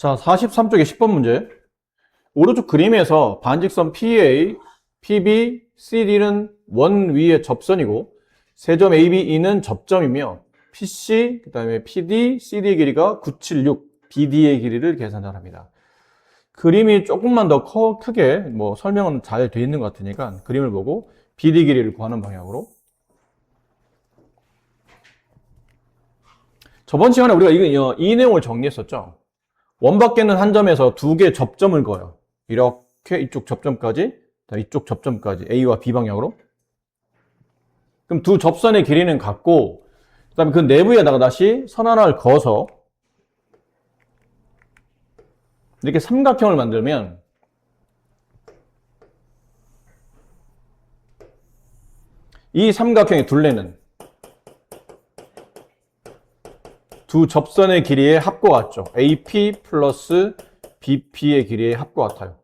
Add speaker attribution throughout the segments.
Speaker 1: 자, 43쪽의 10번 문제. 오른쪽 그림에서 반직선 PA, PB, CD는 원 위의 접선이고 세점 ABE는 접점이며 PC, 그 다음에 PD, CD의 길이가 976, BD의 길이를 계산하랍니다. 그림이 조금만 더 크게 설명은 잘 돼 있는 것 같으니까 그림을 보고 BD 길이를 구하는 방향으로. 저번 시간에 우리가 이 내용을 정리했었죠. 원 밖에는 한 점에서 두 개의 접점을 그어요. 이렇게 이쪽 접점까지, 이쪽 접점까지 A와 B 방향으로. 그럼 두 접선의 길이는 같고, 그 다음에 그 내부에다가 다시 선 하나를 그어서 이렇게 삼각형을 만들면 이 삼각형의 둘레는 두 접선의 길이의 합과 같죠. AP 플러스 BP의 길이의 합과 같아요.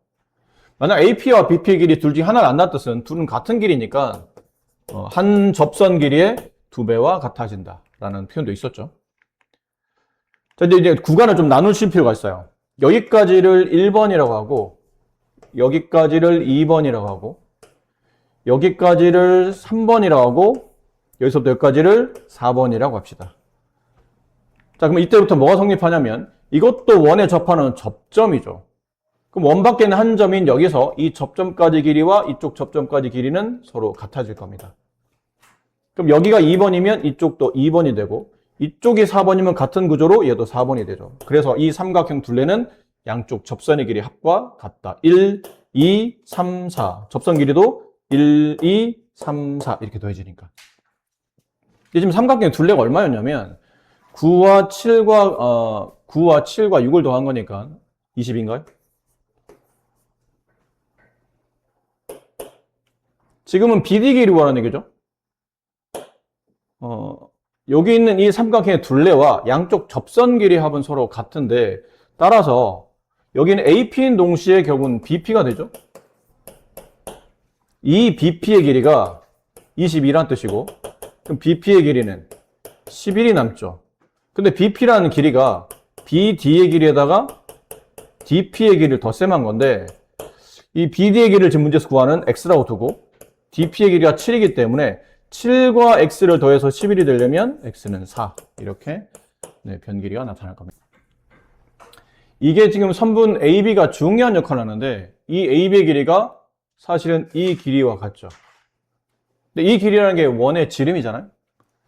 Speaker 1: 만약 AP와 BP의 길이 둘 중에 하나가 안 나는 뜻은 둘은 같은 길이니까 한 접선 길이의 2배와 같아진다 라는 표현도 있었죠. 자, 이제 구간을 좀 나누실 필요가 있어요. 여기까지를 1번이라고 하고 여기까지를 2번이라고 하고 여기까지를 3번이라고 하고 여기서부터 여기까지를 4번이라고 합시다. 자, 그럼 이때부터 뭐가 성립하냐면 이것도 원에 접하는 접점이죠. 그럼 원 밖에는 한 점인 여기서 이 접점까지 길이와 이쪽 접점까지 길이는 서로 같아질 겁니다. 그럼 여기가 2번이면 이쪽도 2번이 되고 이쪽이 4번이면 같은 구조로 얘도 4번이 되죠. 그래서 이 삼각형 둘레는 양쪽 접선의 길이 합과 같다. 1, 2, 3, 4. 접선 길이도 1, 2, 3, 4 이렇게 더해지니까. 지금 삼각형 둘레가 얼마였냐면 9와 7과 6을 더한 거니까 20인가요? 지금은 BD 길이 구하라는 얘기죠. 여기 있는 이 삼각형의 둘레와 양쪽 접선 길이 합은 서로 같은데 따라서 여기는 AP인 동시에 결국은 BP가 되죠. 이 BP의 길이가 22란 뜻이고 그럼 BP의 길이는 11이 남죠. 근데 BP라는 길이가 BD의 길이에다가 DP의 길이를 더 셈한 건데 이 BD의 길이를 지금 문제에서 구하는 X라고 두고 DP의 길이가 7이기 때문에 7과 X를 더해서 11이 되려면 X는 4 이렇게 변길이가 나타날 겁니다. 이게 지금 선분 AB가 중요한 역할을 하는데 이 AB의 길이가 사실은 이 길이와 같죠. 근데 이 길이라는 게 원의 지름이잖아요.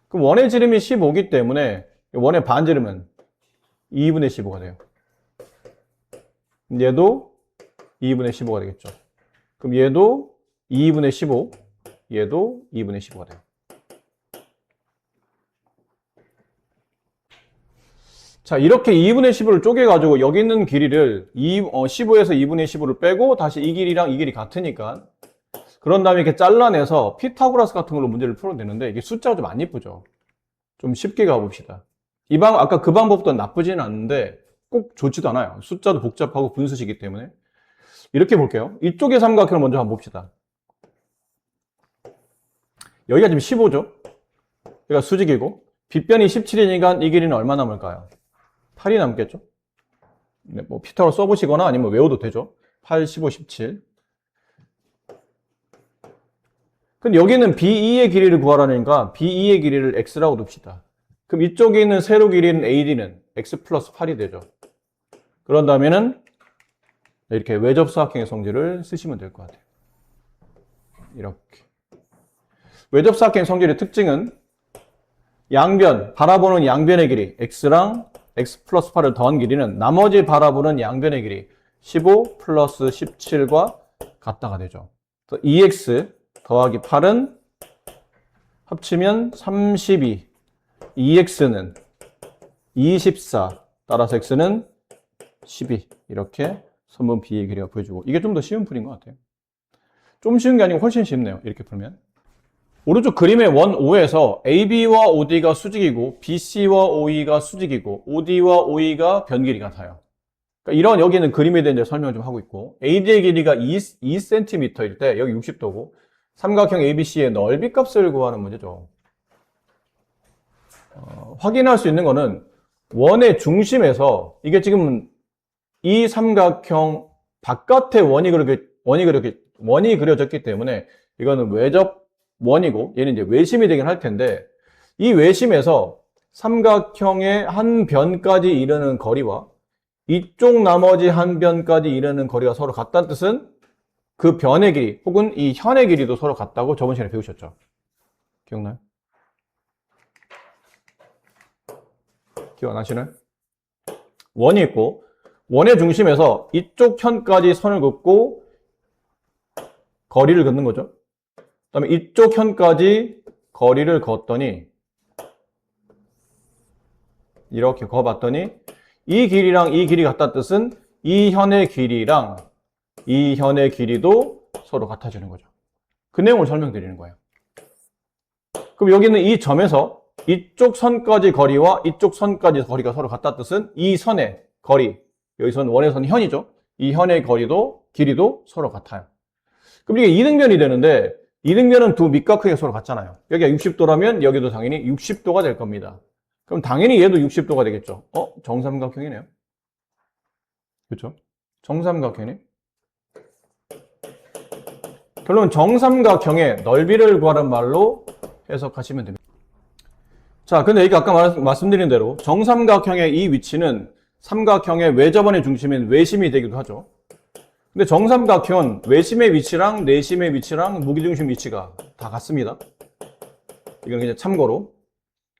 Speaker 1: 그럼 원의 지름이 15이기 때문에 원의 반지름은 2분의 15가 돼요. 얘도 2분의 15가 되겠죠. 그럼 얘도 2분의 15, 얘도 2분의 15가 돼요. 자, 이렇게 2분의 15를 쪼개가지고 여기 있는 길이를 15에서 2분의 15를 빼고 다시 이 길이랑 이 길이 같으니까 그런 다음에 이렇게 잘라내서 피타고라스 같은 걸로 문제를 풀어도 되는데 이게 숫자가 좀 안 이쁘죠. 좀 쉽게 가봅시다. 아까 그 방법도 나쁘지는 않은데 꼭 좋지도 않아요. 숫자도 복잡하고 분수시기 때문에. 이렇게 볼게요. 이쪽의 삼각형을 먼저 한번 봅시다. 여기가 지금 15죠? 여기가 수직이고 빗변이 17이니까 이 길이는 얼마 남을까요? 8이 남겠죠? 네, 피타고라 써보시거나 아니면 외워도 되죠? 8, 15, 17. 근데 여기는 BE의 길이를 구하라니까 BE의 길이를 X라고 둡시다. 그럼 이쪽에 있는 세로 길이는 AD는 X 플러스 8이 되죠. 그런 다음에는 이렇게 외접사각형의 성질을 쓰시면 될 것 같아요. 이렇게. 외접사각형의 성질의 특징은 양변, 바라보는 양변의 길이 X랑 X 플러스 8을 더한 길이는 나머지 바라보는 양변의 길이 15 플러스 17과 같다가 되죠. 그래서 2X 더하기 8은 합치면 32, 2X는 24, 따라서 X는 12 이렇게 선분 B의 길이가 보여주고 이게 좀 더 쉬운 풀인 것 같아요. 좀 쉬운 게 아니고 훨씬 쉽네요. 이렇게 풀면. 오른쪽 그림의 원 O에서 AB와 OD가 수직이고 BC와 OE가 수직이고 OD와 OE가 변길이 같아요. 그러니까 이런 여기는 그림에 대한 설명을 좀 하고 있고 AD의 길이가 2cm일 때 여기 60도고 삼각형 ABC의 넓이 값을 구하는 문제죠. 확인할 수 있는 거는 원의 중심에서 이게 지금 이 삼각형 바깥에 원이 그려졌기 때문에 이거는 외접 원이고 얘는 이제 외심이 되긴 할 텐데 이 외심에서 삼각형의 한 변까지 이르는 거리와 이쪽 나머지 한 변까지 이르는 거리가 서로 같다는 뜻은 그 변의 길이 혹은 이 현의 길이도 서로 같다고 저번 시간에 배우셨죠? 기억나요? 기억나시나요? 원이 있고 원의 중심에서 이쪽 현까지 선을 긋고 거리를 긋는 거죠. 그 다음에 이쪽 현까지 거리를 걷더니 이렇게 그어봤더니 이 길이랑 이 길이 같다는 뜻은 이 현의 길이랑 이 현의 길이도 서로 같아지는 거죠. 그 내용을 설명드리는 거예요. 그럼 여기는 이 점에서 이쪽 선까지 거리와 이쪽 선까지 거리가 서로 같다는 뜻은 이 선의 거리, 여기서는 원의 현이죠. 이 현의 거리도 길이도 서로 같아요. 그럼 이게 이등변이 되는데 이등변은 두 밑과 크기가 서로 같잖아요. 여기가 60도라면 여기도 당연히 60도가 될 겁니다. 그럼 당연히 얘도 60도가 되겠죠. 정삼각형이네요. 그렇죠? 정삼각형이네. 결론 정삼각형의 넓이를 구하는 말로 해석하시면 됩니다. 자, 근데 여기 아까 말씀드린 대로 정삼각형의 이 위치는 삼각형의 외접원의 중심인 외심이 되기도 하죠. 근데 정삼각형은 외심의 위치랑 내심의 위치랑 무기중심 위치가 다 같습니다. 이건 그냥 참고로.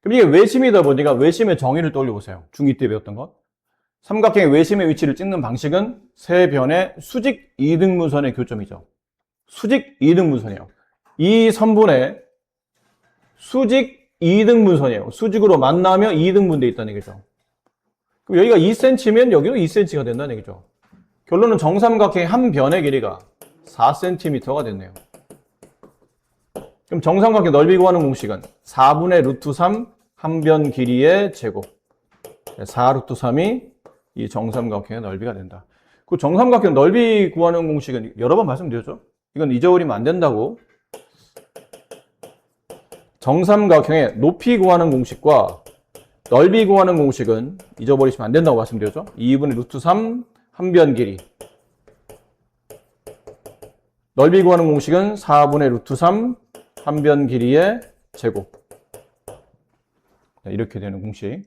Speaker 1: 그럼 이게 외심이다 보니까 외심의 정의를 떠올려보세요. 중2 때 배웠던 것. 삼각형의 외심의 위치를 찍는 방식은 세 변의 수직 이등분선의 교점이죠. 수직 이등분선이에요. 이 선분의 수직 이등분선이에요. 수직으로 만나면 이등분되어 있다는 얘기죠. 그럼 여기가 2cm면 여기도 2cm가 된다는 얘기죠. 결론은 정삼각형의 한 변의 길이가 4cm가 됐네요. 그럼 정삼각형 넓이 구하는 공식은 4분의 루트 3 한 변 길이의 제곱 4 루트 3이 이 정삼각형의 넓이가 된다. 그 정삼각형 넓이 구하는 공식은 여러 번 말씀드렸죠. 이건 잊어버리면 안 된다고. 정삼각형의 높이 구하는 공식과 넓이 구하는 공식은 잊어버리시면 안 된다고 말씀드렸죠. 2분의 루트 3 한 변 길이. 넓이 구하는 공식은 4분의 루트 3 한 변 길이의 제곱. 이렇게 되는 공식.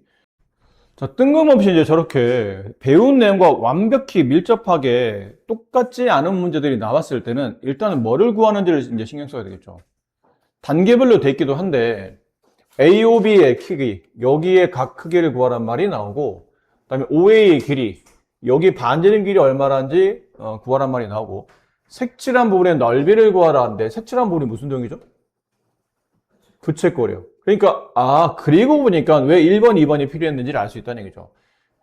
Speaker 1: 자, 뜬금없이 이제 저렇게 배운 내용과 완벽히 밀접하게 똑같지 않은 문제들이 나왔을 때는 일단은 뭐를 구하는지를 이제 신경 써야 되겠죠. 단계별로 돼 있기도 한데 AOB의 크기, 여기에 각 크기를 구하란 말이 나오고 그다음에 OA의 길이, 여기 반지름 길이 얼마란지 구하란 말이 나오고 색칠한 부분의 넓이를 구하라는데 색칠한 부분이 무슨 내용이죠? 부채꼴이요. 그러니까 그리고 보니까 왜 1번, 2번이 필요했는지를 알 수 있다는 얘기죠.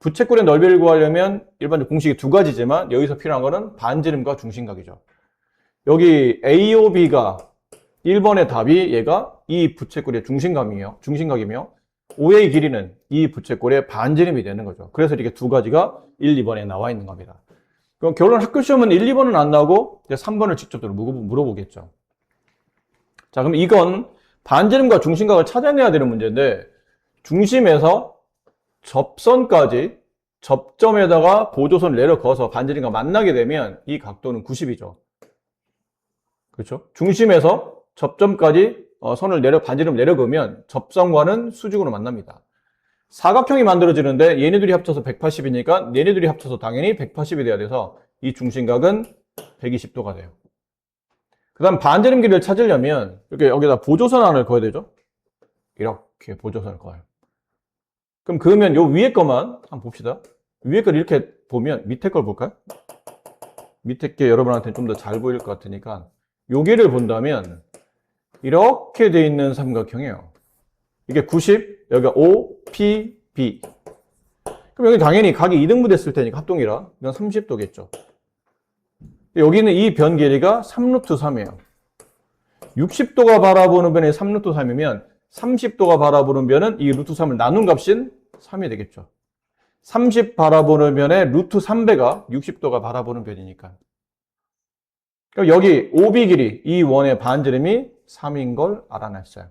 Speaker 1: 부채꼴의 넓이를 구하려면 일반적으로 공식이 두 가지지만 여기서 필요한 거는 반지름과 중심각이죠. 여기 AOB가 1번의 답이 얘가 이 부채꼴의 중심각이며 OA의 길이는 이 부채꼴의 반지름이 되는 거죠. 그래서 이렇게 두 가지가 1, 2번에 나와 있는 겁니다. 그럼 결론 학교 시험은 1, 2번은 안 나오고 3번을 직접 물어보겠죠. 자, 그럼 이건 반지름과 중심각을 찾아내야 되는 문제인데 중심에서 접선까지 접점에다가 보조선을 내려 그어서 반지름과 만나게 되면 이 각도는 90이죠. 그렇죠? 중심에서 접점까지 반지름을 내려 그으면 접선과는 수직으로 만납니다. 사각형이 만들어지는데 얘네들이 합쳐서 180이니까 얘네들이 합쳐서 당연히 180이 돼야 돼서 이 중심각은 120도가 돼요. 그 다음 반지름 길이를 찾으려면 이렇게 여기다 보조선 하나를 그어야 되죠. 이렇게 보조선을 그어요. 그럼 그으면 요 위에 거만 한번 봅시다. 위에 걸 이렇게 보면 밑에 걸 볼까요? 밑에 게 여러분한테는 좀 더 잘 보일 것 같으니까 여기를 본다면 이렇게 돼 있는 삼각형이에요. 이게 90, 여기가 O, P, B. 그럼 여기 당연히 각이 2등분 됐을 테니까 합동이라 이건 30도겠죠. 여기는 이 변 길이가 3루트 3이에요. 60도가 바라보는 변이 3루트 3이면 30도가 바라보는 변은 이 루트 3을 나눈 값인 3이 되겠죠. 30 바라보는 변의 루트 3배가 60도가 바라보는 변이니까. 그럼 여기 OB 길이, 이 원의 반지름이 3인 걸 알아냈어요.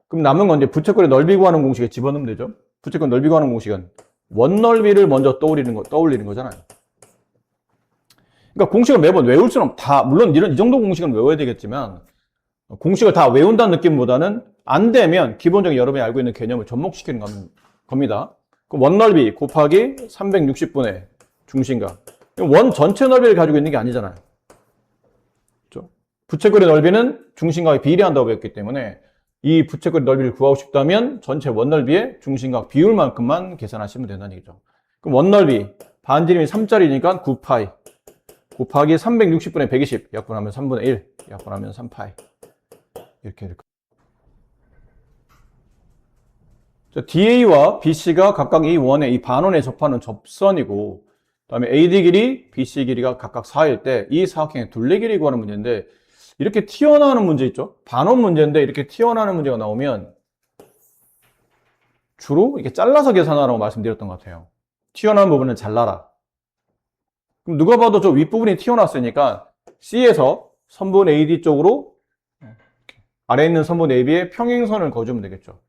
Speaker 1: 그럼 남은 건 이제 부채꼴의 넓이 구하는 공식에 집어넣으면 되죠. 부채꼴 넓이 구하는 공식은 원넓이를 먼저 떠올리는 거잖아요. 그러니까 공식을 매번 외울 수는 물론 이 정도 공식은 외워야 되겠지만, 공식을 다 외운다는 느낌보다는 안 되면 기본적인 여러분이 알고 있는 개념을 접목시키는 겁니다. 그럼 원넓이 곱하기 360분의 중심각. 원 전체 넓이를 가지고 있는 게 아니잖아요. 그렇죠? 부채꼴의 넓이는 중심각에 비례한다고 배웠기 때문에 이 부채꼴의 넓이를 구하고 싶다면 전체 원넓이의 중심각 비율만큼만 계산하시면 된다는 얘기죠. 그럼 원넓이 반지름이 3짜리니까 9파이 곱하기 360분의 120 약분하면 3분의 1 약분하면 3파이 이렇게 될 거예요. DA와 BC가 각각 이 원에 이 반원에 접하는 접선이고, 그다음에 AD 길이, BC 길이가 각각 4일 때 이 사각형의 둘레 길이 구하는 문제인데, 이렇게 튀어나오는 문제 있죠? 반원 문제인데 이렇게 튀어나오는 문제가 나오면 주로 이렇게 잘라서 계산하라고 말씀드렸던 것 같아요. 튀어나온 부분은 잘라라. 그럼 누가 봐도 저 윗부분이 튀어나왔으니까 C에서 선분 AD 쪽으로 아래에 있는 선분 AB에 평행선을 그어주면 되겠죠.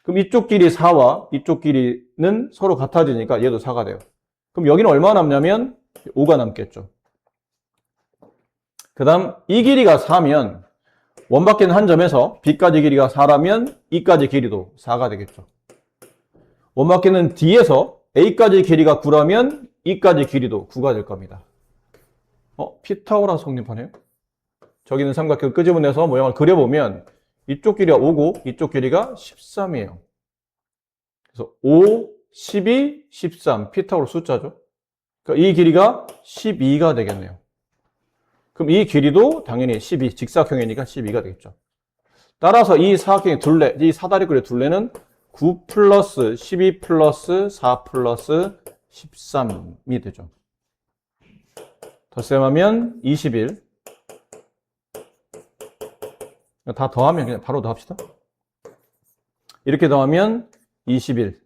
Speaker 1: 그럼 이쪽 길이 4와 이쪽 길이는 서로 같아지니까 얘도 4가 돼요. 그럼 여기는 얼마 남냐면 5가 남겠죠. 그 다음 이 길이가 4면 원 밖에 있는 한 점에서 B까지 길이가 4라면 E까지 길이도 4가 되겠죠. 원 밖에 있는 D에서 A까지 길이가 9라면 E까지 길이도 9가 될 겁니다. 피타고라스 성립하네요. 저기 있는 삼각형을 끄집어내서 모양을 그려보면 이쪽 길이가 5고 이쪽 길이가 13이에요. 그래서 5, 12, 13 피타고라스 숫자죠. 그러니까 이 길이가 12가 되겠네요. 그럼 이 길이도 당연히 12, 직사각형이니까 12가 되겠죠. 따라서 이 사각형의 둘레, 이 사다리꼴의 둘레는 9 플러스 12 플러스 4 플러스 13이 되죠. 덧셈하면 21. 다 더하면 그냥 바로 더합시다. 이렇게 더하면 21,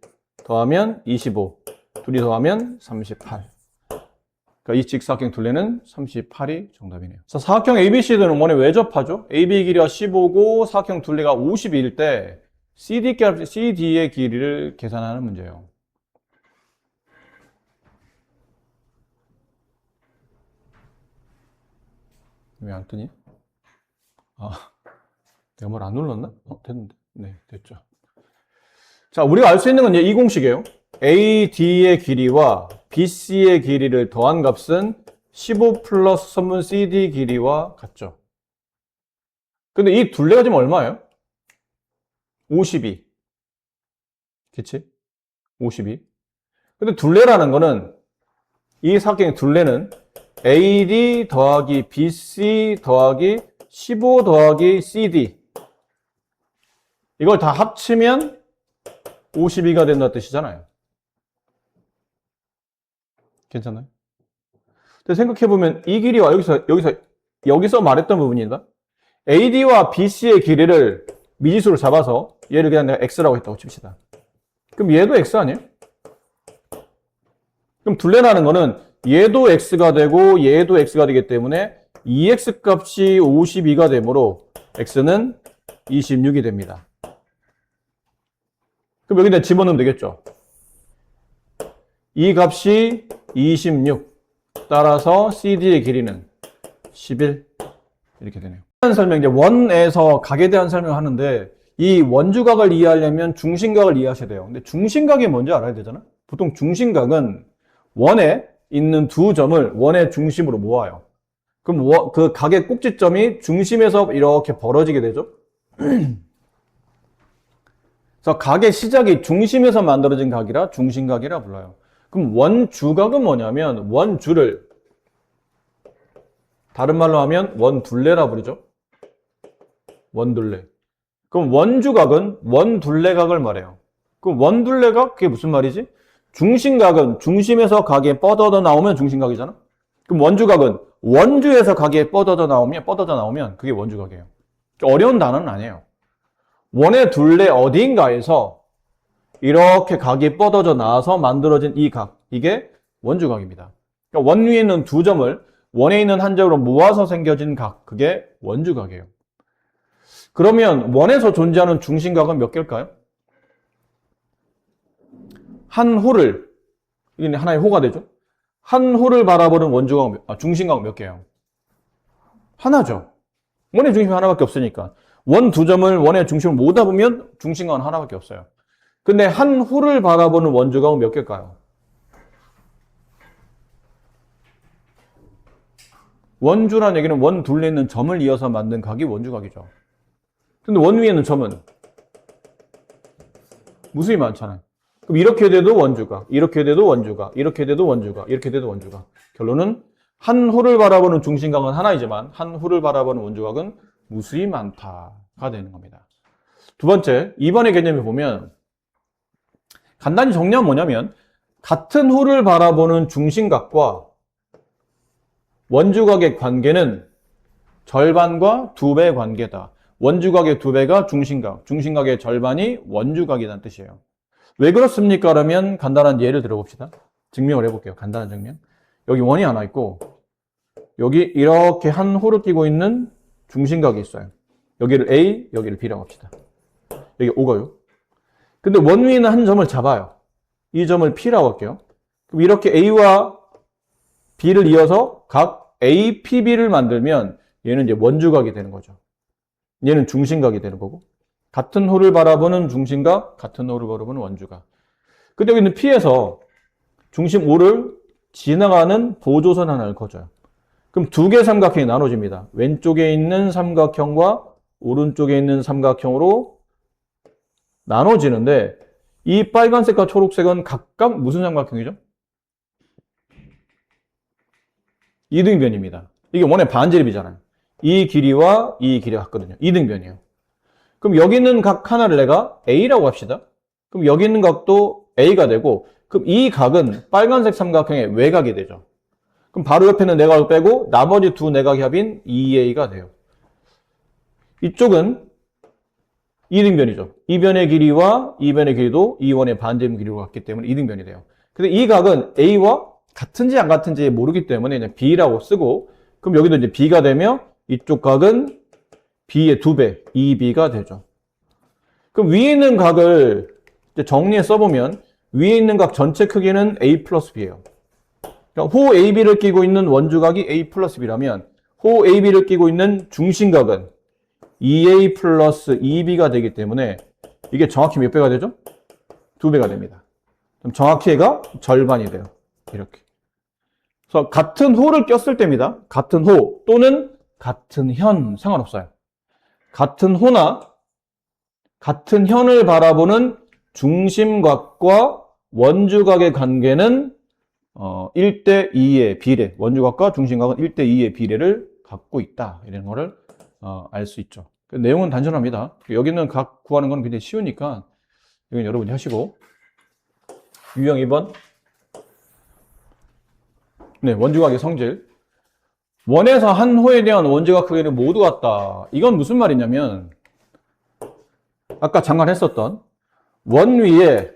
Speaker 1: 더하면 25, 둘이 더하면 38. 그러니까 이 직사각형 둘레는 38이 정답이네요. 자, 사각형 ABC들은 원에 왜 접하죠? AB 길이가 15고 사각형 둘레가 52일 때 CD의 길이를 계산하는 문제예요. 왜 안 뜨니? 내가 뭘 안 눌렀나? 됐는데. 네, 됐죠. 자, 우리가 알 수 있는 건 이제 이 공식이에요. AD의 길이와 BC의 길이를 더한 값은 15 플러스 선분 CD 길이와 같죠. 근데 이 둘레가 지금 얼마예요? 52. 그치? 52. 근데 둘레라는 거는 이 사각형의 둘레는 AD 더하기 BC 더하기 15 더하기 CD 이걸 다 합치면 52가 된다는 뜻이잖아요. 괜찮나요? 근데 생각해보면 이 길이와 여기서 말했던 부분이다. AD와 BC의 길이를 미지수로 잡아서 얘를 그냥 내가 X라고 했다고 칩시다. 그럼 얘도 X 아니에요? 그럼 둘레라는 거는 얘도 X가 되고 얘도 X가 되기 때문에 2X 값이 52가 되므로 X는 26이 됩니다. 그럼 여기다 집어넣으면 되겠죠. 이 값이 26. 따라서 CD의 길이는 11. 이렇게 되네요. 설명, 이제 원에서 각에 대한 설명을 하는데 이 원주각을 이해하려면 중심각을 이해하셔야 돼요. 근데 중심각이 뭔지 알아야 되잖아. 보통 중심각은 원에 있는 두 점을 원의 중심으로 모아요. 그럼 그 각의 꼭지점이 중심에서 이렇게 벌어지게 되죠. 그래서 각의 시작이 중심에서 만들어진 각이라 중심각이라 불러요. 그럼 원주각은 뭐냐면 원주를 다른 말로 하면 원둘레라 부르죠. 원둘레. 그럼 원주각은 원둘레각을 말해요. 그럼 원둘레각 그게 무슨 말이지? 중심각은 중심에서 각이 뻗어져 나오면 중심각이잖아. 그럼 원주각은 원주에서 각이 뻗어져 나오면 그게 원주각이에요. 어려운 단어는 아니에요. 원의 둘레 어디인가에서 이렇게 각이 뻗어져 나와서 만들어진 이 각, 이게 원주각입니다. 그러니까 원 위에 있는 두 점을 원에 있는 한 점으로 모아서 생겨진 각, 그게 원주각이에요. 그러면 원에서 존재하는 중심각은 몇 개일까요? 한 호를, 이게 하나의 호가 되죠. 한 호를 바라보는 원주각, 중심각 몇 개예요? 하나죠. 원의 중심이 하나밖에 없으니까. 원 두 점을 원의 중심을 모으다 보면 중심각은 하나밖에 없어요. 근데 한 호를 바라보는 원주각은 몇 개일까요? 원주라는 얘기는 원 둘레 있는 점을 이어서 만든 각이 원주각이죠. 근데 원 위에 있는 점은 무수히 많잖아요. 그럼 이렇게 돼도 원주각, 이렇게 돼도 원주각, 이렇게 돼도 원주각, 이렇게 돼도 원주각. 결론은 한 호를 바라보는 중심각은 하나이지만 한 호를 바라보는 원주각은 무수히 많다가 되는 겁니다. 두 번째, 2번의 개념을 보면 간단히 정리하면 뭐냐면 같은 호를 바라보는 중심각과 원주각의 관계는 절반과 2배의 관계다. 원주각의 2배가 중심각, 중심각의 절반이 원주각이라는 뜻이에요. 왜 그렇습니까? 그러면 간단한 예를 들어봅시다. 증명을 해볼게요. 간단한 증명. 여기 원이 하나 있고 여기 이렇게 한 호를 끼고 있는 중심각이 있어요. 여기를 A, 여기를 B라고 합시다. 여기 O가요. 근데 원 위에 있는 한 점을 잡아요. 이 점을 P라고 할게요. 그럼 이렇게 A와 B를 이어서 각 A, P, B를 만들면 얘는 이제 원주각이 되는 거죠. 얘는 중심각이 되는 거고 같은 호를 바라보는 중심각, 같은 호를 바라보는 원주각. 근데 여기 있는 P에서 중심 O를 지나가는 보조선 하나를 그어줘요. 그럼 두 개의 삼각형이 나눠집니다. 왼쪽에 있는 삼각형과 오른쪽에 있는 삼각형으로 나눠지는데 이 빨간색과 초록색은 각각 무슨 삼각형이죠? 이등변입니다. 이게 원의 반지름이잖아요. 이 길이와 이 길이가 같거든요. 이등변이에요. 그럼 여기 있는 각 하나를 내가 A라고 합시다. 그럼 여기 있는 각도 A가 되고 그럼 이 각은 빨간색 삼각형의 외곽이 되죠. 그럼 바로 옆에 있는 내각을 빼고 나머지 두 내각의 합인 2A가 돼요. 이쪽은 이등변이죠. 이 변의 길이와 이 변의 길이도 이 원의 반지름 길이로 같기 때문에 이등변이 돼요. 근데 이 각은 A와 같은지 안 같은지 모르기 때문에 그냥 B라고 쓰고 그럼 여기도 이제 B가 되며 이쪽 각은 B의 2배, 2B가 되죠. 그럼 위에 있는 각을 이제 정리해 써보면 위에 있는 각 전체 크기는 A 플러스 B예요. 그러니까 호 AB를 끼고 있는 원주각이 A 플러스 B라면 호 AB를 끼고 있는 중심각은 2A 플러스 2B가 되기 때문에 이게 정확히 몇 배가 되죠? 2배가 됩니다. 그럼 정확히 얘가 절반이 돼요. 이렇게. 그래서 같은 호를 꼈을 때입니다. 같은 호 또는 같은 현 상관없어요. 같은 호나 같은 현을 바라보는 중심각과 원주각의 관계는 1대 2의 비례, 원주각과 중심각은 1대 2의 비례를 갖고 있다. 이런 거를 알 수 있죠. 그 내용은 단순합니다. 여기는 각 구하는 건 굉장히 쉬우니까 이건 여러분이 하시고 유형 2번 네, 원주각의 성질 원에서 한 호에 대한 원주각 크기는 모두 같다. 이건 무슨 말이냐면 아까 잠깐 했었던 원 위에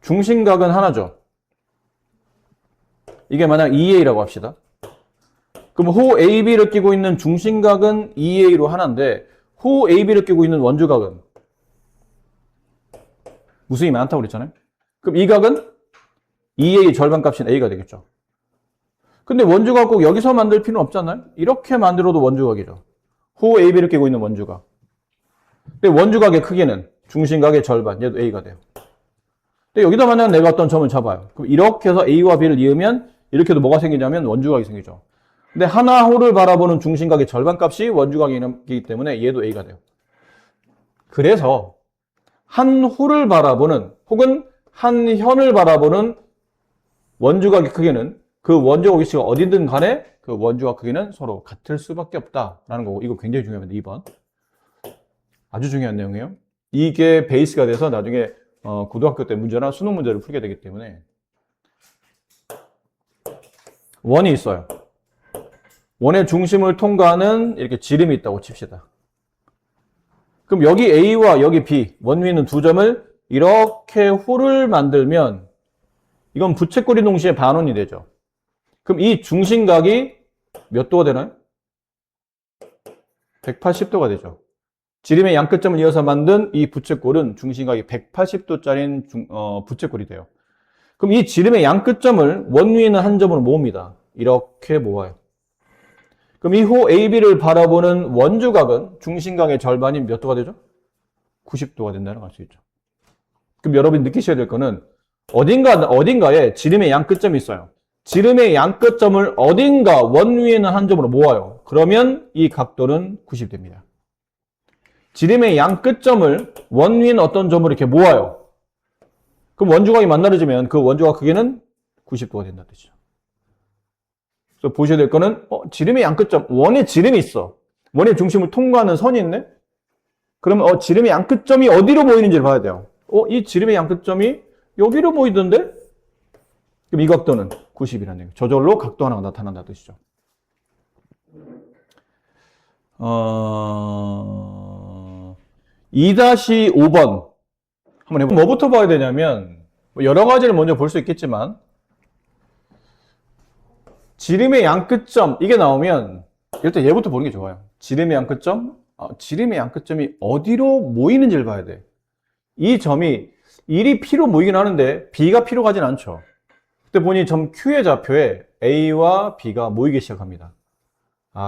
Speaker 1: 중심각은 하나죠. 이게 만약 2A라고 합시다. 그럼 호 AB를 끼고 있는 중심각은 2A로 하나인데 호 AB를 끼고 있는 원주각은 무수히 많다고 그랬잖아요. 그럼 이 각은 2A 절반값인 A가 되겠죠. 근데 원주각 꼭 여기서 만들 필요는 없잖아요. 이렇게 만들어도 원주각이죠. 호 AB를 끼고 있는 원주각. 근데 원주각의 크기는 중심각의 절반, 얘도 A가 돼요. 근데 여기다 만약 내가 어떤 점을 잡아요. 그럼 이렇게 해서 A와 B를 이으면 이렇게 해도 뭐가 생기냐면 원주각이 생기죠. 근데 하나 호를 바라보는 중심각의 절반값이 원주각이기 때문에 얘도 A가 돼요. 그래서 한 호를 바라보는 혹은 한 현을 바라보는 원주각의 크기는 그 원주각 위치가 어디든 간에 그 원주각 크기는 서로 같을 수밖에 없다라는 거고 이거 굉장히 중요합니다. 2번. 아주 중요한 내용이에요. 이게 베이스가 돼서 나중에 고등학교 때 문제나 수능 문제를 풀게 되기 때문에 원이 있어요. 원의 중심을 통과하는 이렇게 지름이 있다고 칩시다. 그럼 여기 A와 여기 B, 원 위에 있는 두 점을 이렇게 호를 만들면 이건 부채꼴이 동시에 반원이 되죠. 그럼 이 중심각이 몇 도가 되나요? 180도가 되죠. 지름의 양끝점을 이어서 만든 이 부채꼴은 중심각이 180도짜리인 부채꼴이 돼요. 그럼 이 지름의 양끝점을 원 위에 있는 한 점으로 모읍니다. 이렇게 모아요. 그럼 이 호 AB를 바라보는 원주각은 중심각의 절반인 몇 도가 되죠? 90도가 된다는 걸 알 수 있죠. 그럼 여러분이 느끼셔야 될 거는 어딘가에 지름의 양끝점이 있어요. 지름의 양끝점을 어딘가 원 위에 있는 한 점으로 모아요. 그러면 이 각도는 90 됩니다. 지름의 양끝점을 원 위에 있는 어떤 점으로 이렇게 모아요. 그럼 원주각이 만나러지면 그 원주각 크기는 90도가 된다는 뜻이죠. 그래서 보셔야 될 거는 지름의 양끝점, 원의 지름이 있어. 원의 중심을 통과하는 선이 있네? 그러면 지름의 양끝점이 어디로 보이는지를 봐야 돼요. 이 지름의 양끝점이 여기로 보이던데? 그럼 이 각도는 90이라는 얘기예요. 저절로 각도 하나가 나타난다는 뜻이죠. 2-5번 한번 해볼게요. 뭐부터 봐야 되냐면 여러 가지를 먼저 볼 수 있겠지만 지름의 양끝점 이게 나오면 일단 얘부터 보는 게 좋아요. 지름의 양끝점, 지름의 양끝점이 어디로 모이는지를 봐야 돼. 이 점이 1이 P로 모이긴 하는데 B가 P로 가진 않죠. 그때 보니 점 Q의 좌표에 A와 B가 모이기 시작합니다.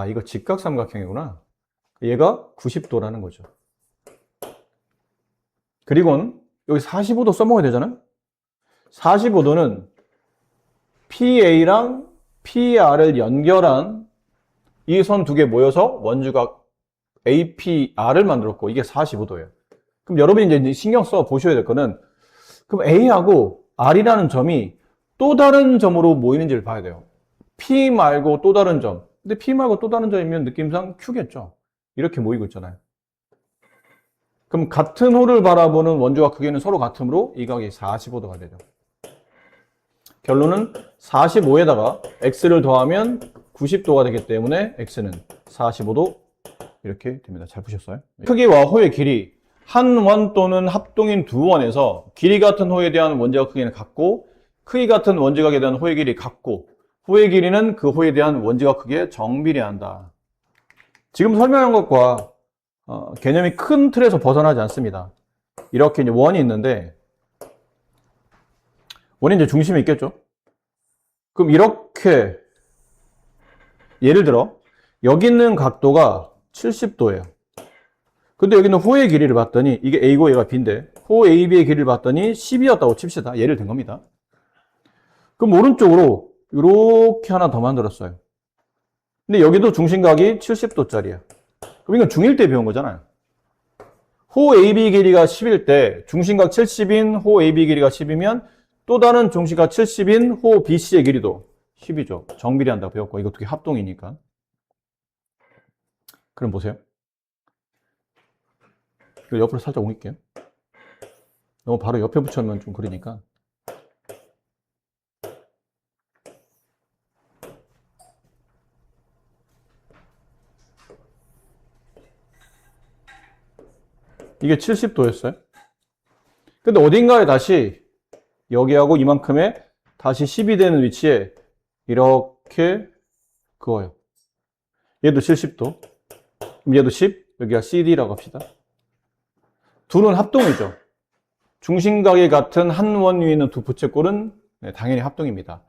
Speaker 1: 이거 직각삼각형이구나. 얘가 90도라는 거죠. 그리고는 여기 45도 써먹어야 되잖아요. 45도는 PA랑 PR을 연결한 이 선 두 개 모여서 원주각 APR을 만들었고 이게 45도예요. 그럼 여러분이 이제 신경 써 보셔야 될 거는 그럼 A하고 R이라는 점이 또 다른 점으로 모이는지를 봐야 돼요. P 말고 또 다른 점. 근데 P 말고 또 다른 점이면 느낌상 Q겠죠. 이렇게 모이고 있잖아요. 그럼 같은 호를 바라보는 원주각 크기는 서로 같으므로 이 각이 45도가 되죠. 결론은 45에다가 x를 더하면 90도가 되기 때문에 x는 45도 이렇게 됩니다. 잘 보셨어요? 크기와 호의 길이 한 원 또는 합동인 두 원에서 길이 같은 호에 대한 원주각 크기는 같고 크기 같은 원주각에 대한 호의 길이 같고 호의 길이는 그 호에 대한 원주각 크기에 정비례한다. 지금 설명한 것과 개념이 큰 틀에서 벗어나지 않습니다. 이렇게 이제 원이 있는데 원이 이제 중심이 있겠죠. 그럼 이렇게 예를 들어 여기 있는 각도가 70도예요. 근데 여기는 호의 길이를 봤더니 이게 A고 얘가 B인데 호 AB의 길이를 봤더니 10이었다고 칩시다. 예를 든 겁니다. 그럼 오른쪽으로 이렇게 하나 더 만들었어요. 근데 여기도 중심각이 70도짜리야. 그럼 이건 중1 때 배운 거잖아요. 호 AB 길이가 10일 때 중심각 70인 호 AB 길이가 10이면 또 다른 중심각 70인 호 BC의 길이도 10이죠. 정비례한다고 배웠고 이거 두 개 합동이니까. 그럼 보세요. 이거 옆으로 살짝 옮길게요. 너무 바로 옆에 붙여놓으면 좀 그러니까. 이게 70도였어요. 근데 어딘가에 다시 여기하고 이만큼에 다시 10이 되는 위치에 이렇게 그어요. 얘도 70도. 그럼 얘도 10, 여기가 CD라고 합시다. 둘은 합동이죠. 중심각이 같은 한 원 위에 있는 두 부채꼴은 당연히 합동입니다.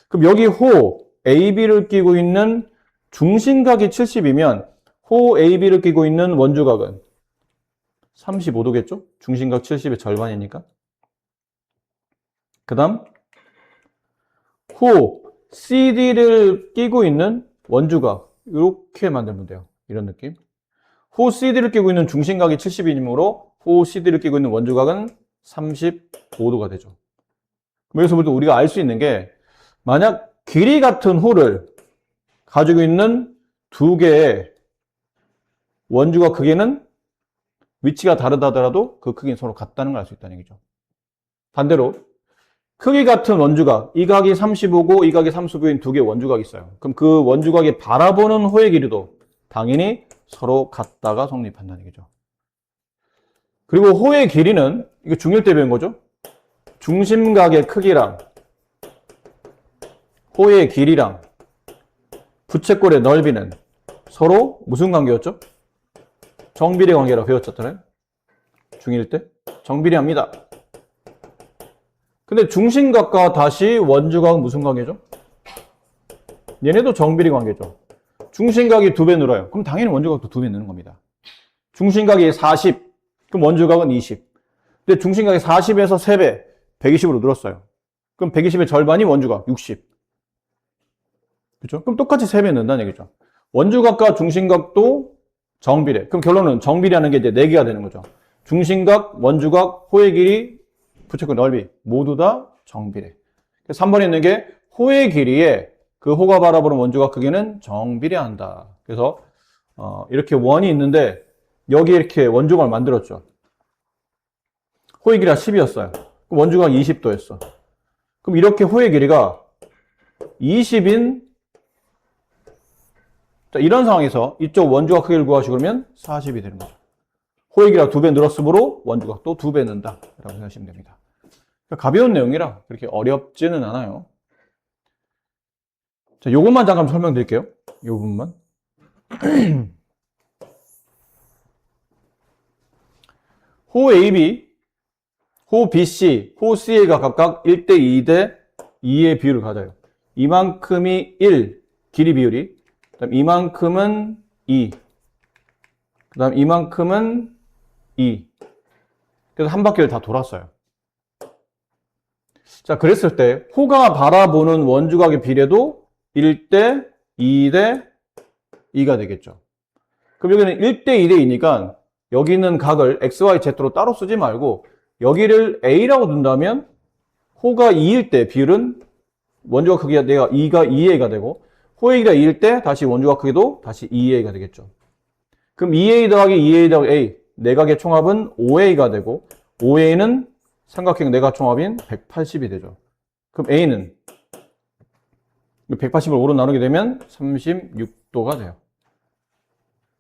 Speaker 1: 그럼 여기 호 AB를 끼고 있는 중심각이 70이면 호 AB를 끼고 있는 원주각은 35도겠죠? 중심각 70의 절반이니까. 그 다음 호 CD를 끼고 있는 원주각 이렇게 만들면 돼요. 이런 느낌. 호 CD를 끼고 있는 중심각이 70이므로 호 CD를 끼고 있는 원주각은 35도가 되죠. 여기서부터 우리가 알 수 있는 게 만약 길이 같은 호를 가지고 있는 두 개의 원주각 크기는 위치가 다르다 하더라도 그 크기는 서로 같다는 걸 알 수 있다는 얘기죠. 반대로 크기 같은 원주각, 이 각이 35고 이 각이 35인 두 개의 원주각이 있어요. 그럼 그 원주각이 바라보는 호의 길이도 당연히 서로 같다가 성립한다는 얘기죠. 그리고 호의 길이는 이거 중1 때 배운 거죠. 중심각의 크기랑 호의 길이랑 부채꼴의 넓이는 서로 무슨 관계였죠? 정비례 관계라고 배웠잖아요. 중1 때. 정비례합니다. 근데 중심각과 다시 원주각은 무슨 관계죠? 얘네도 정비례 관계죠. 중심각이 2배 늘어요. 그럼 당연히 원주각도 2배 느는 겁니다. 중심각이 40, 그럼 원주각은 20. 근데 중심각이 40에서 3배, 120으로 늘었어요. 그럼 120의 절반이 원주각, 60. 그렇죠? 그럼 똑같이 3배 는다는 얘기죠. 원주각과 중심각도 정비례. 그럼 결론은 정비례하는 게 이제 4개가 되는 거죠. 중심각, 원주각, 호의 길이, 부채꼴 넓이 모두 다 정비례. 3번에 있는 게 호의 길이에 그 호가 바라보는 원주각 크기는 정비례한다. 그래서 이렇게 원이 있는데 여기 이렇게 원주각을 만들었죠. 호의 길이가 10이었어요. 그럼 원주각 20도였어. 그럼 이렇게 호의 길이가 20인 이런 상황에서 이쪽 원주각 크기를 구하시고 그러면 40이 되는 거죠. 호의 길이가 2배 늘었으므로 원주각도 2배 는다. 라고 생각하시면 됩니다. 그러니까 가벼운 내용이라 그렇게 어렵지는 않아요. 자, 요것만 잠깐 설명드릴게요. 요 부분만. 호 AB, 호 BC, 호 CA가 각각 1대 2대 2의 비율을 가져요. 이만큼이 1, 길이 비율이. 그다음 이만큼은 2. 그다음 이만큼은 2. 그래서 한 바퀴를 다 돌았어요. 자, 그랬을 때 호가 바라보는 원주각의 비례도 1대 2대 2가 되겠죠. 그럼 여기는 1대 2대 2니까 여기 있는 각을 XY, Z로 따로 쓰지 말고 여기를 A라고 둔다면 호가 2일 때 비율은 원주각 크기가 내가 2가 2A가 되고 호의 길이가 2일 때 다시 원주각 크기도 다시 2A가 되겠죠. 그럼 2A 더하기 2A 더하기 A 내각의 총합은 5A가 되고 5A는 삼각형 내각 총합인 180이 되죠. 그럼 A는 180을 5로 나누게 되면 36도가 돼요.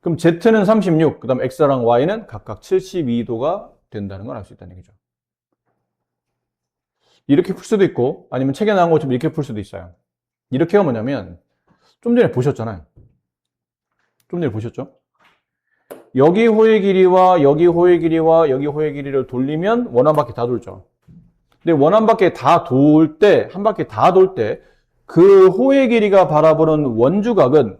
Speaker 1: 그럼 Z는 36, 그 다음 X랑 Y는 각각 72도가 된다는 걸 알 수 있다는 얘기죠. 이렇게 풀 수도 있고 아니면 책에 나온 것처럼 이렇게 풀 수도 있어요. 이렇게가 뭐냐면 좀 전에 보셨잖아요. 좀 전에 보셨죠? 여기 호의 길이와 여기 호의 길이와 여기 호의 길이를 돌리면 원 한 바퀴 다 돌죠. 근데 원 한 바퀴 다 돌 때, 한 바퀴 다 돌 때 그 호의 길이가 바라보는 원주각은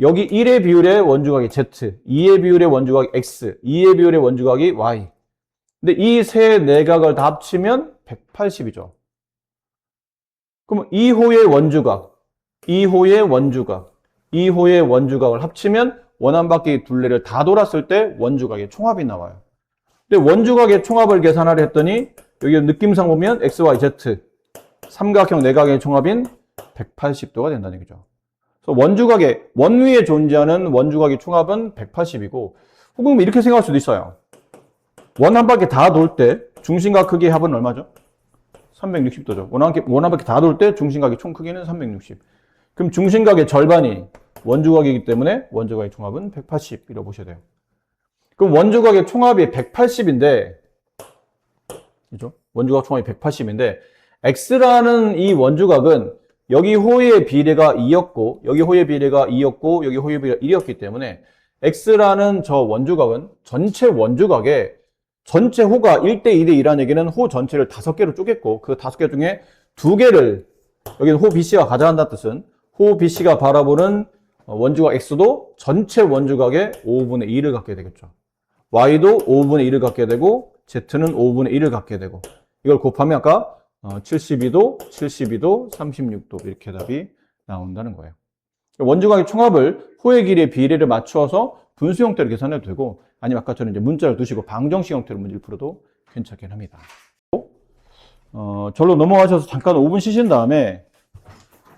Speaker 1: 여기 1의 비율의 원주각이 Z, 2의 비율의 원주각이 X, 2의 비율의 원주각이 Y. 근데 이 세 내각을 다 합치면 180이죠. 그럼 2호의 원주각, 2호의 원주각, 2호의 원주각을 합치면 원 한 바퀴 둘레를 다 돌았을 때 원주각의 총합이 나와요. 근데 원주각의 총합을 계산하려 했더니 여기 느낌상 보면 X, Y, Z 삼각형 내각의 총합인 180도가 된다는 얘기죠. 그래서 원주각의 원 위에 존재하는 원주각의 총합은 180이고 혹은 이렇게 생각할 수도 있어요. 원 한 바퀴 다 돌 때 중심각 크기의 합은 얼마죠? 360도죠. 원 한 바퀴 다 돌 때 중심각의 총 크기는 360. 그럼 중심각의 절반이 원주각이기 때문에 원주각의 총합은 180이라고 보셔야 돼요. 그럼 원주각의 총합이 180인데, 그죠? 원주각 총합이 180인데, X라는 이 원주각은 여기 호의 비례가 2였고, 여기 호의 비례가 2였고, 여기 호의 비례가 1이었기 때문에 X라는 저 원주각은 전체 원주각의 전체 호가 1대 2대 2라는 얘기는 호 전체를 5개로 쪼갰고 그 5개 중에 2개를 여기는 호 BC가 가져간다는 뜻은 호 BC가 바라보는 원주각 X도 전체 원주각의 5분의 2를 갖게 되겠죠. Y도 5분의 2를 갖게 되고 Z는 5분의 1을 갖게 되고 이걸 곱하면 아까 72도, 72도, 36도 이렇게 답이 나온다는 거예요. 원주각의 총합을 호의 길이의 비례를 맞춰서 분수 형태로 계산해도 되고 아니면 아까처럼 이제 문자를 두시고 방정식 형태로 문제를 풀어도 괜찮긴 합니다. 절로 넘어가셔서 잠깐 5분 쉬신 다음에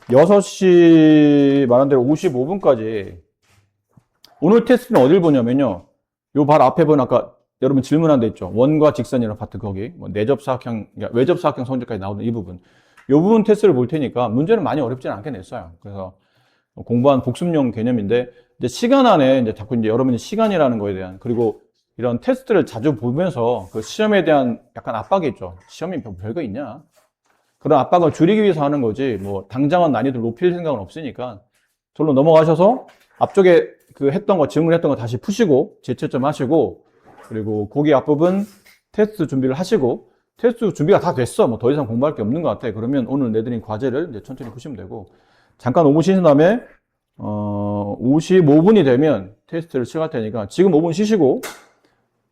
Speaker 1: 6시 말한 대로 55분까지 오늘 테스트는 어딜 보냐면요. 요 바로 앞에 보면 아까 여러분 질문한 데 있죠. 원과 직선이라는 파트 거기 뭐 내접사각형, 외접사각형 성질까지 나오는 이 부분. 요 부분 테스트를 볼 테니까 문제는 많이 어렵지는 않게 냈어요. 그래서 공부한 복습용 개념인데 이제 시간 안에 이제 자꾸 이제 여러분이 시간이라는 거에 대한 그리고 이런 테스트를 자주 보면서 그 시험에 대한 약간 압박이 있죠. 시험이 별거 있냐? 그런 압박을 줄이기 위해서 하는 거지 뭐 당장은 난이도를 높일 생각은 없으니까 절로 넘어가셔서 앞쪽에 그 했던 거, 질문했던 거 다시 푸시고, 재채점 하시고, 그리고 거기 앞부분 테스트 준비를 하시고, 테스트 준비가 다 됐어. 뭐 더 이상 공부할 게 없는 것 같아. 그러면 오늘 내드린 과제를 이제 천천히 푸시면 되고, 잠깐 5분 쉬신 다음에, 55분이 되면 테스트를 시작할 테니까, 지금 5분 쉬시고,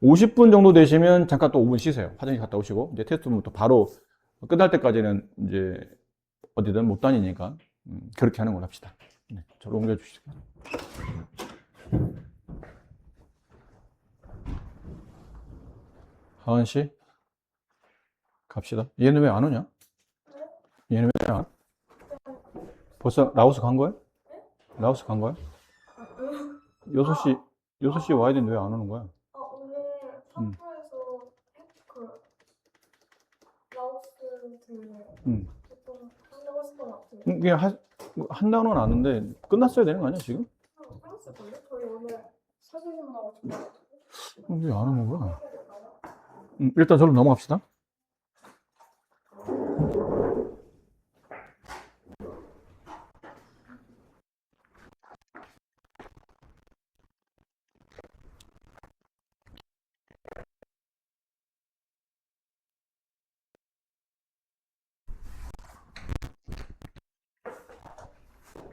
Speaker 1: 50분 정도 되시면 잠깐 또 5분 쉬세요. 화장실 갔다 오시고, 이제 테스트부터 바로 끝날 때까지는 이제 어디든 못 다니니까, 그렇게 하는 걸로 합시다. 네, 저로 옮겨주시죠. 하은 씨, 갑시다. 얘는 왜 안 오냐? 얘는 왜 안 와? 벌써 라오스 간 거야? 라오스 간 거야? 6시, 6시 와야 되는데 왜 안 오는 거야?
Speaker 2: 오늘 사프에서 그 라오스 보통 한다고 했었던 것 같은데.
Speaker 1: 그냥 한다고는 아는데 끝났어야 되는 거 아니야, 지금?
Speaker 2: 끝났을걸요? 저희 오늘 사진만 나고
Speaker 1: 왜 안 오는 거야? 일단 저로 넘어갑시다.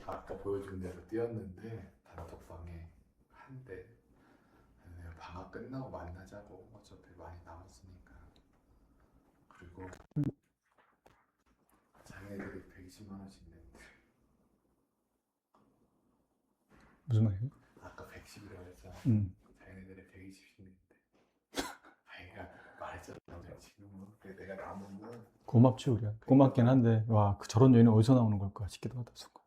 Speaker 3: 아까 보여준 대로 뛰었는데 단톡방에 한대 내가 방학 끝나고 만나자고 어차피 많이 남았으니까. 그리고 자기네들이 120만 원씩 낸대.
Speaker 1: 무슨 말이에요?
Speaker 3: 아까 110이라고 했잖아. 자기네들이 120씩 낸대. 아이가 말했잖아. 지금은 내가 남은 건
Speaker 1: 고맙지, 우리야. 고맙긴 한데, 와, 저런 여인은 어디서 나오는 걸까 싶기도 하다, 순간.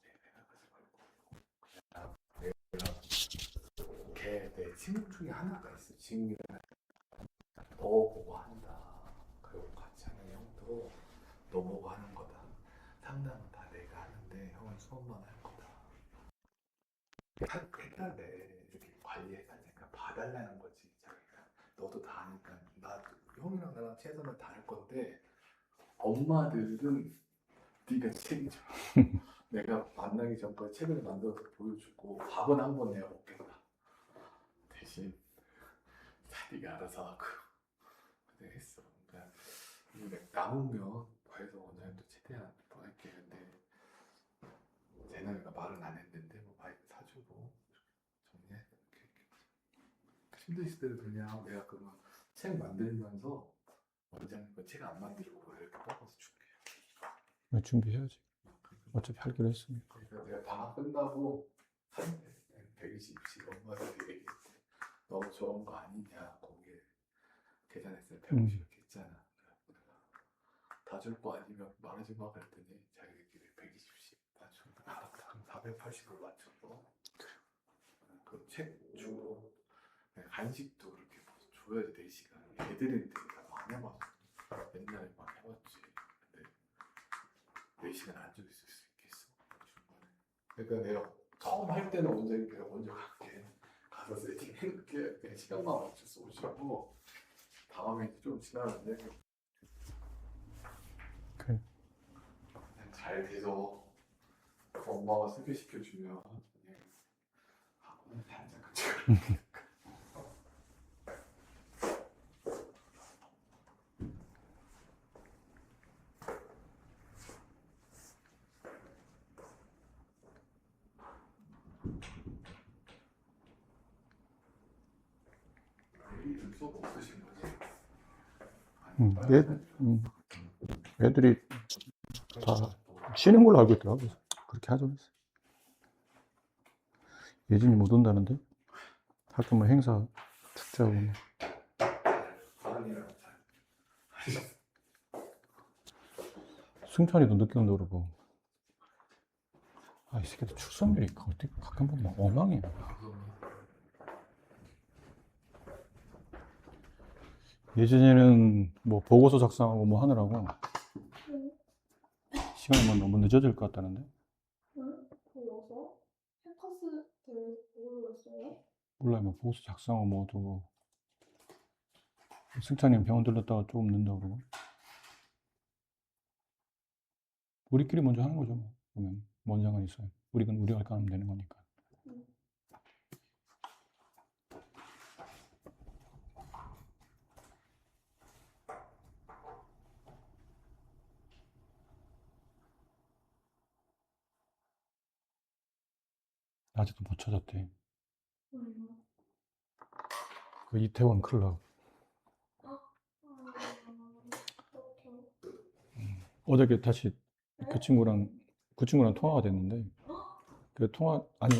Speaker 3: 걔 내 친구 중에 하나가 있어. 친구가 너 보고 한다. 그리고 같이 하는 형도 너 보고 하는 거다. 상담은 다 내가 하는데 형은 수업만 할 거다. 해달래. 이렇게 관리해달라니까 봐달라는 거지. 자기가 너도 다 하니까 나 형이랑 나랑 최선을 다할 건데 엄마들은 네가 책임져. 내가 만나기 전까지 책을 만들어서 보여주고 밥은 한 번 내가 먹겠다. 대신 네가 알아서 하고. 그때 했어. 그러니까 남으면 과에서 원장님도 최대한 뭐 할게. 근데 재남이가 말은 안 했는데 뭐 바이크 사주고 정리해. 힘드실 때도 그냥 내가 그러면 책 만들면서 원장님 거 책 안 만들고 이렇게 뽑아서 줄게요.
Speaker 1: 준비해야지. 어차피 하기로 했으니까.
Speaker 3: 그러니까 내가 방학 끝나고 120씩 엄마들이 얘기했대. 너무 좋은 거 아니냐. 거기에 계산했을 때 150 이렇게 했잖아. 다 줄 거 아니면 말하지 마 그랬더니 자기들끼리 120씩 맞춰. 그럼 480을 맞춰서 그 책 주고 간식도 이렇게 줘야지 4시간. 애들은 되게 많이 해봤어. 옛날에 많이 해봤지. 근데 4시간 앉아 있을 수 있겠어 중간에. 그러니까 내가 처음 할 때는 원장님 내가 먼저 갈게. 가서 세팅해놓게 그냥 시간만 맞춰서 오시고 다음에 좀 지나는데
Speaker 1: 그래.
Speaker 3: 잘 돼서 엄마가 소개시켜주면 학원을 살짝 수업 없으신 거지?
Speaker 1: 애들이 다 쉬는 걸로 알고 있더라고. 그래서 그렇게 하자고 했어. 예진이 못 온다는데? 학교 뭐 행사, 축제하고. 뭐.
Speaker 3: 사람이랑 잘
Speaker 1: 승찬이도 늦게 온다 그러고. 이 새끼들 출석률이 어떻게 가끔 보면 엉망이야. 예진이는 뭐 보고서 작성하고 뭐 하느라고 시간이 너무 늦어질 것 같다는데?
Speaker 2: 그래서 펜타스 때 모르겠어요?
Speaker 1: 몰라요. 뭐 보고서 작성하고 뭐 어쩌고. 승찬이는 병원 들렀다가 조금 늦는다고 그러고. 우리끼리 먼저 하는 거죠. 뭐. 보면 뭔 상관 있어요. 우리가 할 거 하면 되는 거니까. 아직도 못 찾았대.
Speaker 2: 음.
Speaker 1: 그 이태원 클럽.
Speaker 2: 오케이.
Speaker 1: 어저께 다시 그 친구랑 통화가 됐는데, 그 아니,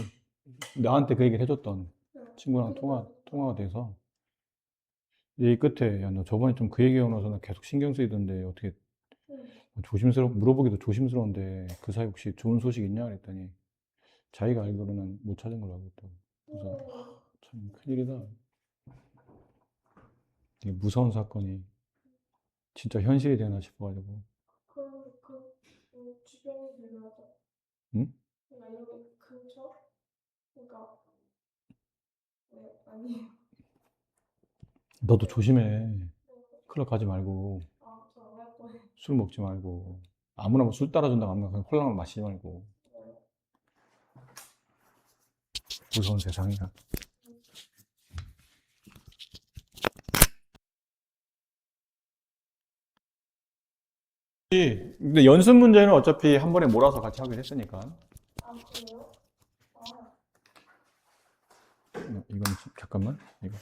Speaker 1: 나한테 그 얘기를 해줬던
Speaker 2: 네.
Speaker 1: 친구랑 통화가 돼서, 얘기 끝에, 야, 너 저번에 좀 그 얘기 해놓아서 나 계속 신경 쓰이던데, 어떻게 물어보기도 조심스러운데, 그 사이 혹시 좋은 소식 있냐? 그랬더니, 자기가 알기로는 못 찾은 걸로 알고 있다고. 그래서 참 큰일이다. 되게 무서운 사건이 진짜 현실이 되나 싶어가지고.
Speaker 2: 주변에 들려서.
Speaker 1: 응?
Speaker 2: 그러니까 여기 근처? 그러니까 네, 아니에요.
Speaker 1: 너도 조심해. 클럽 가지 말고,
Speaker 2: 저안 할 거예요.
Speaker 1: 술 먹지 말고, 아무나 뭐 술 따라준다고 하면 그냥 콜라만 마시지 말고. 무서운 세상이야. 근데 연습 문제는 어차피 한 번에 몰아서 같이 하기로 했으니까.
Speaker 2: 그래요?
Speaker 1: 이건 잠깐만. 이거.